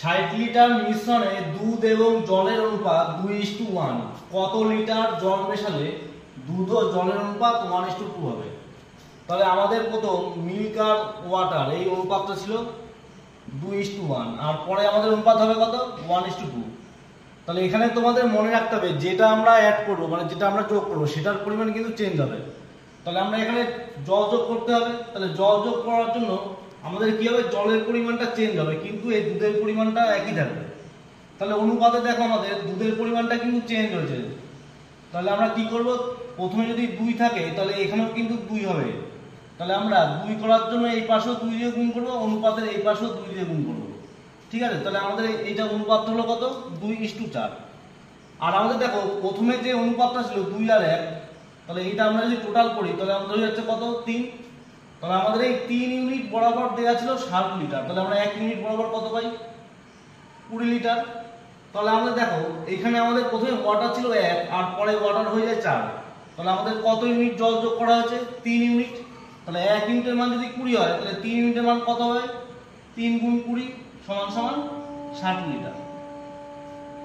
60 litre মিশ্রণে দুধ এবং জলের অনুপাত 2:1। কত লিটার জল মেশালে দুধ ও জলের অনুপাত 1:2 হবে? তাহলে আমাদের প্রথম মিল্ক আর ওয়াটার এই অনুপাতটা ছিল 2:1, আর পরে আমাদের অনুপাত হবে কত? 1:2। তাহলে এখানে তোমাদের মনে রাখতে হবে যেটা আমরা অ্যাড করবো, মানে যেটা আমরা যোগ করবো সেটার পরিমাণ কিন্তু চেঞ্জ হবে। তাহলে আমরা এখানে জল যোগ করতে হবে। তাহলে জল যোগ করার জন্য আমাদের কি হবে? জলের পরিমাণটা চেঞ্জ হবে, কিন্তু এই দুধের পরিমাণটা একই থাকবে। তাহলে অনুপাতে দেখো আমাদের দুধের পরিমাণটা কিন্তু চেঞ্জ হয়েছে। তাহলে আমরা কি করব? প্রথমে যদি 2 থাকে তাহলে এখানেও কিন্তু 2 হবে। তাহলে আমরা 2 করার জন্য এই পাশেও 2 দিয়ে গুণ করব, অনুপাতের এই পাশেও 2 দিয়ে গুণ করব। ঠিক আছে? তাহলে আমাদের এইটা অনুপাত হলো কত? 2:4। আর আমাদের দেখো প্রথমে যে অনুপাতটা ছিল 2 আর 1, তাহলে এইটা আমরা যদি টোটাল করি তাহলে আমাদের হয়ে যাচ্ছে কত? 3। তাহলে আমাদের এই 3 ইউনিট বরাবর দেওয়া ছিল 60 লিটার। তাহলে আমরা 1 ইউনিট বরাবর কত পাই? 20 লিটার। তাহলে আমরা দেখো এখানে আমাদের প্রথমে ওয়াটার ছিল 1 আর পরে ওয়াটার হয়ে যায় 4। তাহলে আমাদের কত ইউনিট জল যোগ করা হয়েছে? 3 ইউনিট। তাহলে 1 ইউনিটের মান যদি 20 হয় তাহলে 3 ইউনিটের মান কত হয়? 3 × 20 = 60 লিটার।